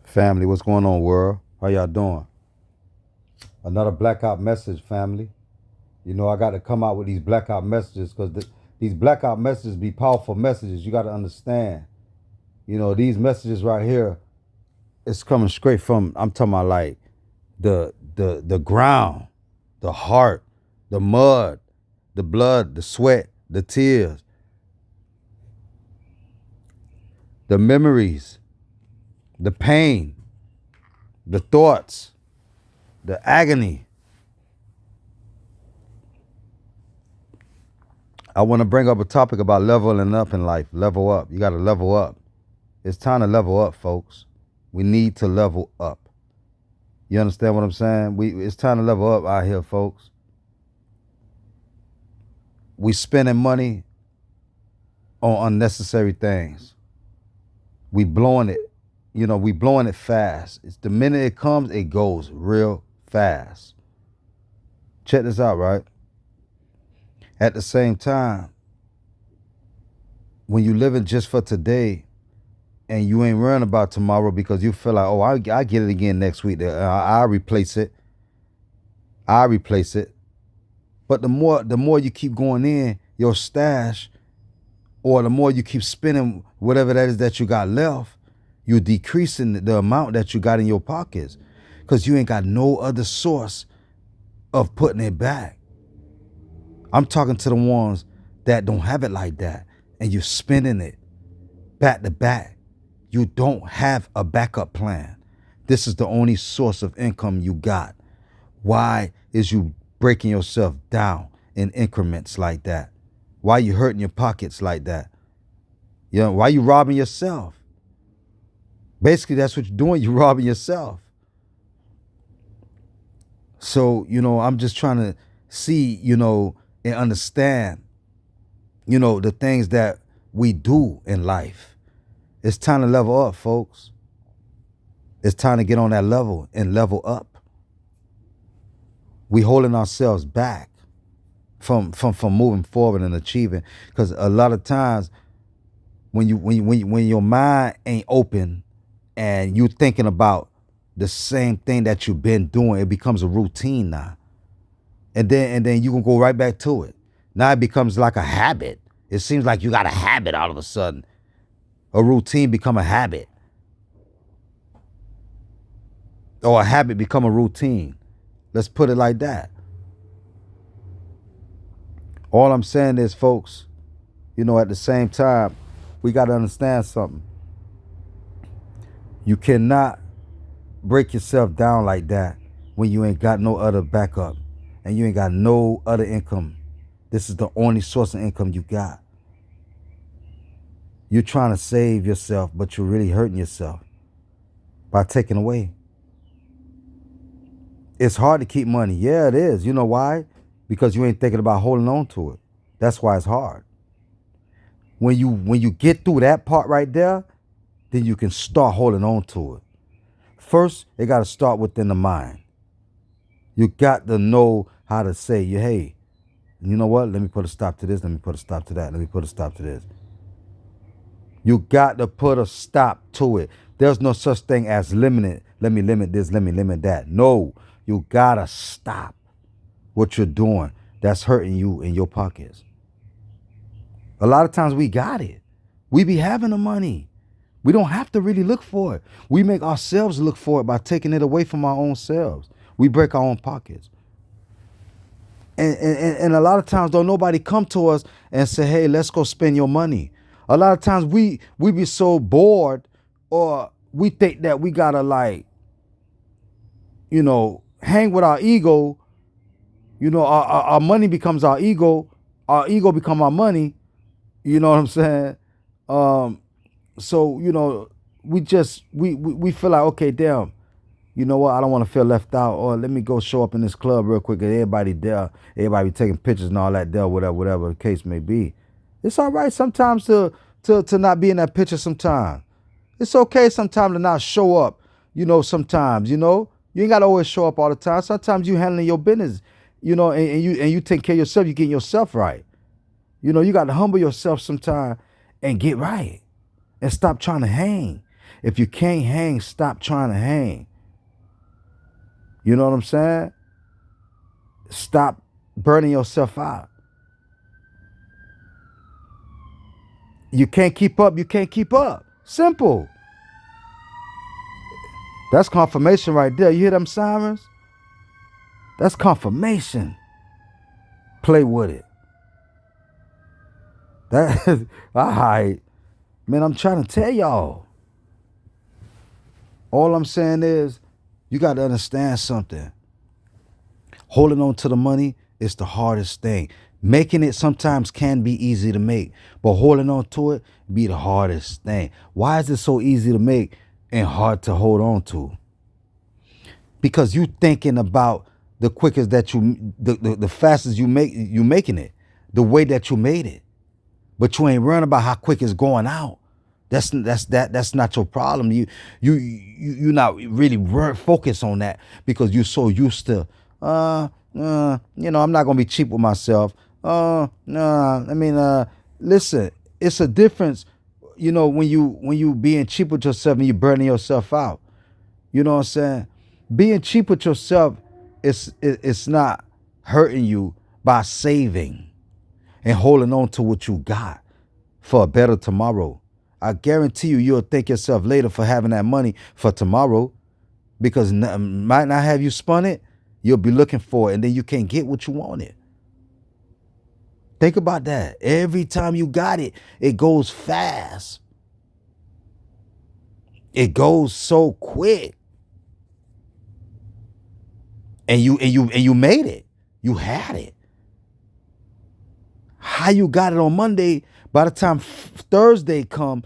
Family, what's going on, world? How y'all doing? Another blackout message, family. You know, I got to come out with these blackout messages because these blackout messages be powerful messages. You got to understand. You know, these messages right here, it's coming straight from, I'm talking about like the ground, the heart, the mud, the blood, the sweat, the tears, the memories, the pain, the thoughts, the agony. I want to bring up a topic about leveling up in life. Level up. You got to level up. It's time to level up, folks. We need to level up. You understand what I'm saying? It's time to level up out here, folks. We spending money on unnecessary things. We blowing it. You know, we blowing it fast. It's the minute it comes, it goes real fast. Check this out, right? At the same time, when you living just for today, and you ain't worrying about tomorrow because you feel like, oh, I get it again next week. I'll replace it. I'll replace it. But the more you keep going in your stash, or the more you keep spending whatever that is that you got left, you're decreasing the amount that you got in your pockets because you ain't got no other source of putting it back. I'm talking to the ones that don't have it like that, and you're spending it back to back. You don't have a backup plan. This is the only source of income you got. Why is you breaking yourself down in increments like that? Why you hurting your pockets like that? You know, why you robbing yourself? Basically, that's what you're doing. You're robbing yourself. So, you know, I'm just trying to see, you know, and understand, you know, the things that we do in life. It's time to level up, folks. It's time to get on that level and level up. We holding ourselves back from moving forward and achieving, because a lot of times when your mind ain't open and you thinking about the same thing that you've been doing, it becomes a routine now, and then you can go right back to it. Now it becomes like a habit. It seems like you got a habit all of a sudden. A routine become a habit, or a habit become a routine. Let's put it like that. All I'm saying is, folks, you know, at the same time, we got to understand something. You cannot break yourself down like that when you ain't got no other backup and you ain't got no other income. This is the only source of income you got. You're trying to save yourself, but you're really hurting yourself by taking away. It's hard to keep money. Yeah, it is. You know why? Because you ain't thinking about holding on to it. That's why it's hard. When you get through that part right there, then you can start holding on to it. First, it got to start within the mind. You got to know how to say, hey, you know what? Let me put a stop to this. Let me put a stop to that. Let me put a stop to this. You got to put a stop to it. There's no such thing as limited. Let me limit this. Let me limit that. No, you got to stop what you're doing that's hurting you in your pockets. A lot of times we got it. We be having the money. We don't have to really look for it. We make ourselves look for it by taking it away from our own selves. We break our own pockets. And a lot of times don't nobody come to us and say, hey, let's go spend your money. A lot of times we be so bored, or we think that we gotta, like, you know, hang with our ego. You know, our money becomes our ego become our money. You know what I'm saying? So, you know, we feel like, okay, damn, you know what? I don't want to feel left out. Or let me go show up in this club real quick. And everybody there, everybody be taking pictures and all that there, whatever the case may be. It's all right sometimes to not be in that picture sometimes. It's okay sometimes to not show up, you know, sometimes, you know. You ain't got to always show up all the time. Sometimes you handling your business, you know, and you take care of yourself. You getting yourself right. You know, you got to humble yourself sometime and get right and stop trying to hang. If you can't hang, stop trying to hang. You know what I'm saying? Stop burning yourself out. You can't keep up, you can't keep up. Simple. That's confirmation right there. You hear them sirens? That's confirmation. Play with it. That all right. Man, I'm trying to tell y'all. All I'm saying is you got to understand something. Holding on to the money is the hardest thing. Making it sometimes can be easy to make, but holding on to it be the hardest thing. Why is it so easy to make and hard to hold on to? Because you thinking about the quickest that the fastest you making it, the way that you made it. But you ain't worrying about how quick it's going out. That's not your problem. You not really focused on that because you're so used to I'm not gonna be cheap with myself. Listen, it's a difference, when you being cheap with yourself and you burning yourself out. You know what I'm saying? Being cheap with yourself, it's not hurting you by saving and holding on to what you got for a better tomorrow. I guarantee you'll thank yourself later for having that money for tomorrow, because might not have you spun it. You'll be looking for it, and then you can't get what you wanted. Think about that. Every time you got it, it goes fast. It goes so quick. And you made it. You had it. How you got it on Monday, by the time Thursday come,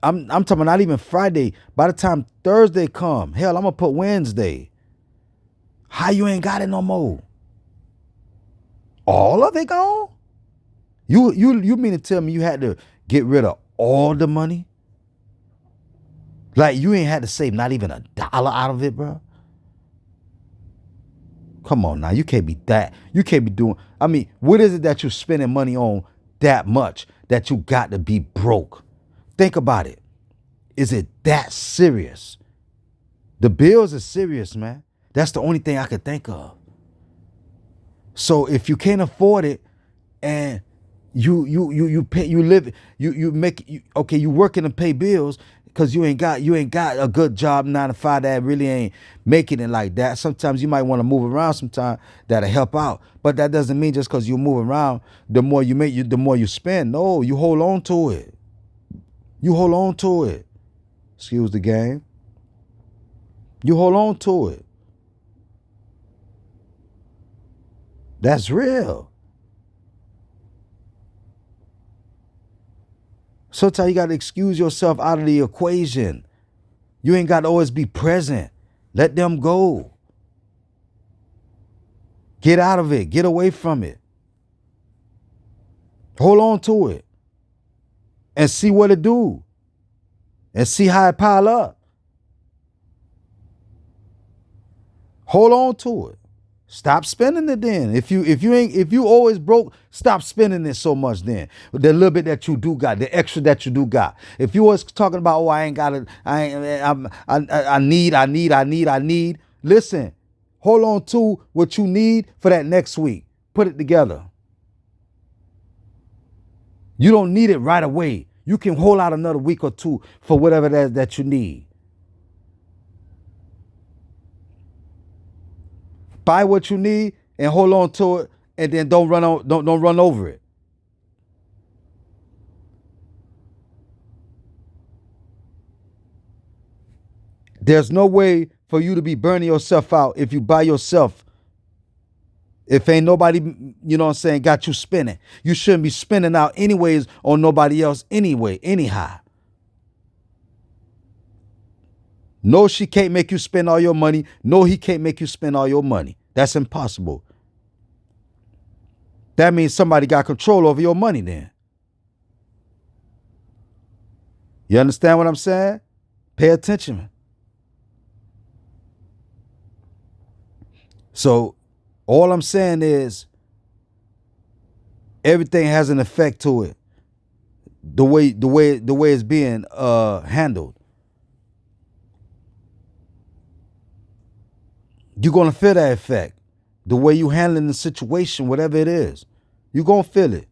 I'm talking not even Friday. By the time Thursday come, hell, I'm gonna put Wednesday. How you ain't got it no more? All of it gone? You mean to tell me you had to get rid of all the money? Like you ain't had to save not even $1 out of it, bro? Come on now, you can't be that. You can't be doing. I mean, what is it that you're spending money on that much that you got to be broke? Think about it. Is it that serious? The bills are serious, man. That's the only thing I could think of. So if you can't afford it and you pay, you live, you working to pay bills because you ain't got a good job 9 to 5 that really ain't making it like that. Sometimes you might want to move around sometime that'll help out. But that doesn't mean just because you move around, the more you make, the more you spend. No, you hold on to it. You hold on to it. Excuse the game. You hold on to it. That's real. Sometimes you got to excuse yourself out of the equation. You ain't got to always be present. Let them go. Get out of it. Get away from it. Hold on to it. And see what it do. And see how it pile up. Hold on to it. Stop spending it then. If you always broke, stop spending it so much then. The little bit that you do got, the extra that you do got. If you was talking about, I ain't got it, I need. Listen, hold on to what you need for that next week. Put it together. You don't need it right away. You can hold out another week or two for whatever that you need. Buy what you need and hold on to it, and then don't run over it. There's no way for you to be burning yourself out if you buy yourself. If ain't nobody, got you spending. You shouldn't be spending out anyways on nobody else anyway, anyhow. No, she can't make you spend all your money. No, he can't make you spend all your money. That's impossible. That means somebody got control over your money then. You understand what I'm saying? Pay attention. So all I'm saying is everything has an effect to it. The way it's being handled. You're going to feel that effect. The way you handling the situation, whatever it is, you're going to feel it.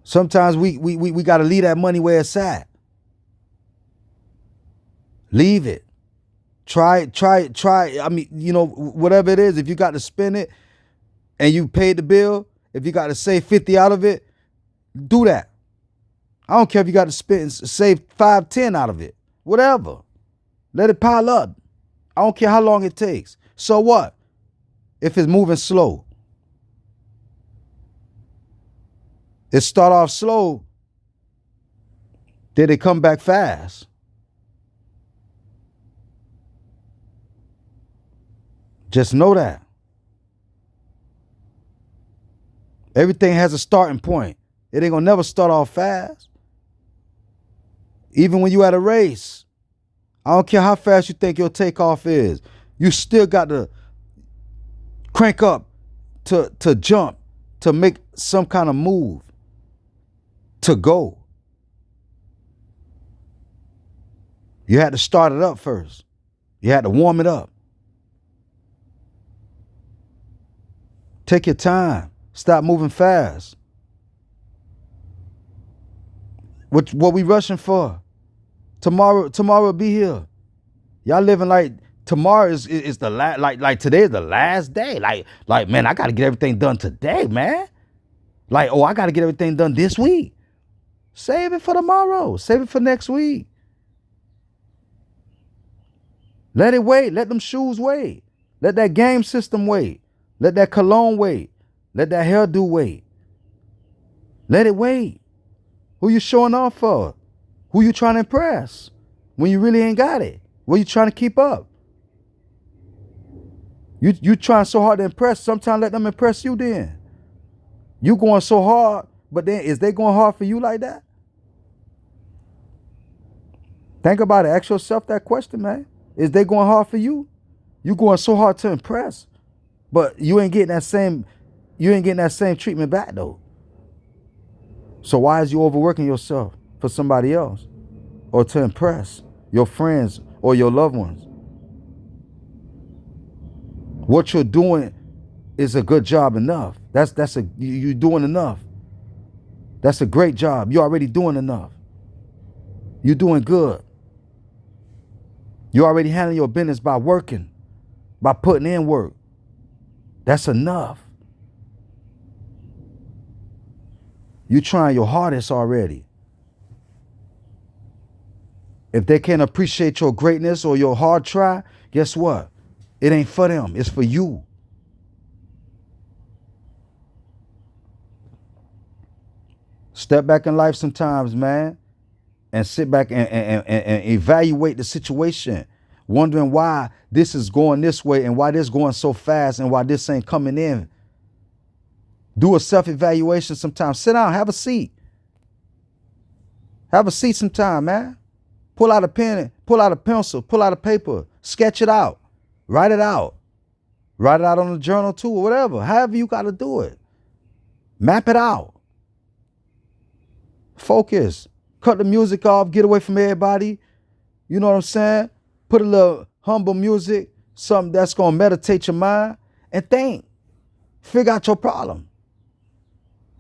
Sometimes we got to leave that money where it's at. Leave it. Try. I mean, whatever it is, if you got to spend it and you paid the bill, if you got to save 50 out of it, do that. I don't care if you got to save 5, 10 out of it. Whatever. Let it pile up. I don't care how long it takes. So what? If it's moving slow. It start off slow, then it come back fast. Just know that. Everything has a starting point. It ain't gonna never start off fast. Even when you at a race, I don't care how fast you think your takeoff is, you still got to crank up to jump, to make some kind of move, to go. You had to start it up first. You had to warm it up. Take your time. Stop moving fast. What we rushing for? Tomorrow will be here. Y'all living like tomorrow is the last, like today is the last day. Like man, I gotta get everything done today, man. Like, oh, I gotta get everything done this week. Save it for tomorrow. Save it for next week. Let it wait. Let them shoes wait. Let that game system wait. Let that cologne wait. Let that hairdo wait. Let it wait. Who you showing off for? Who you trying to impress when you really ain't got it? What you trying to keep up? You trying so hard to impress, sometimes let them impress you then. You going so hard, but then is they going hard for you like that? Think about it. Ask yourself that question, man. Is they going hard for you? You going so hard to impress, but you ain't getting that same treatment back though. So why is you overworking yourself for somebody else or to impress your friends or your loved ones? What you're doing is a good job enough. You're doing enough. That's a great job. You're already doing enough. You're doing good. You're already handling your business by working, by putting in work. That's enough. You're trying your hardest already. If they can't appreciate your greatness or your hard try, guess what? It ain't for them. It's for you. Step back in life sometimes, man, and sit back and evaluate the situation, wondering why this is going this way and why this going so fast and why this ain't coming in. Do a self-evaluation sometimes. Sit down, have a seat. Have a seat sometime, man. Pull out a pen, pull out a pencil, pull out a paper, sketch it out, write it out. Write it out on a journal too, or whatever. However you got to do it. Map it out. Focus. Cut the music off, get away from everybody. You know what I'm saying? Put a little humble music, something that's going to meditate your mind, and think. Figure out your problem.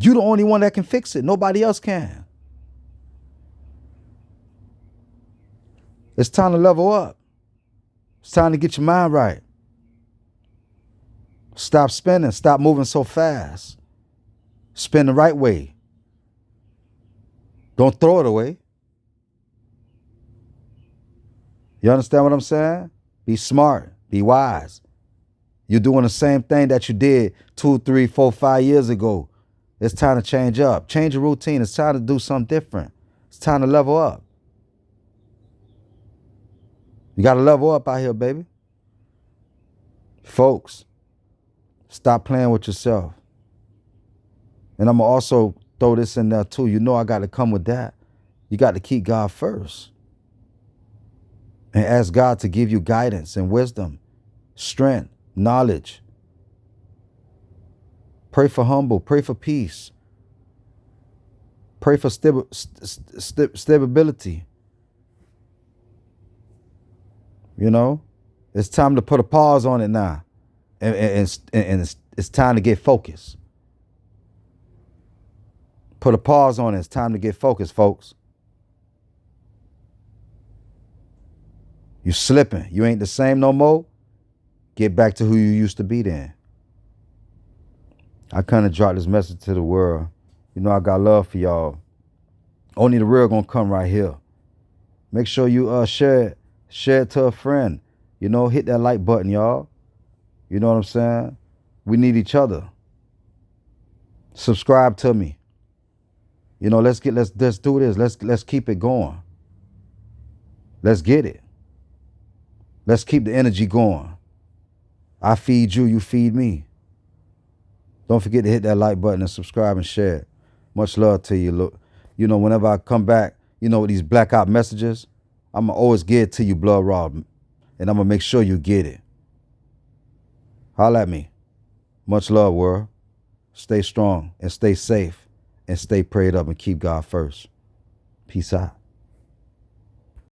You're the only one that can fix it. Nobody else can. It's time to level up. It's time to get your mind right. Stop spinning. Stop moving so fast. Spin the right way. Don't throw it away. You understand what I'm saying? Be smart. Be wise. You're doing the same thing that you did 2, 3, 4, 5 years ago. It's time to change up. Change your routine. It's time to do something different. It's time to level up. You got to level up out here, baby. Folks, stop playing with yourself. And I'm going to also throw this in there too. You know I got to come with that. You got to keep God first. And ask God to give you guidance and wisdom, strength, knowledge. Pray for humble. Pray for peace. Pray for stability. You know, it's time to put a pause on it now, and it's time to get focused. Put a pause on it. It's time to get focused, folks. You slipping. You ain't the same no more. Get back to who you used to be then. I kind of dropped this message to the world. You know, I got love for y'all. Only the real gonna come right here. Make sure you share it to a friend. You know, hit that like button, y'all. You know what I'm saying? We need each other. Subscribe to me. You know, let's do this. Let's keep it going. Let's get it. Let's keep the energy going. I feed you, you feed me. Don't forget to hit that like button and subscribe and share it. Much love to you. Look, you know, whenever I come back, you know, with these blackout messages, I'm going to always get it to you, Blood Raw. And I'm going to make sure you get it. Holla at me. Much love, world. Stay strong and stay safe and stay prayed up and keep God first. Peace out.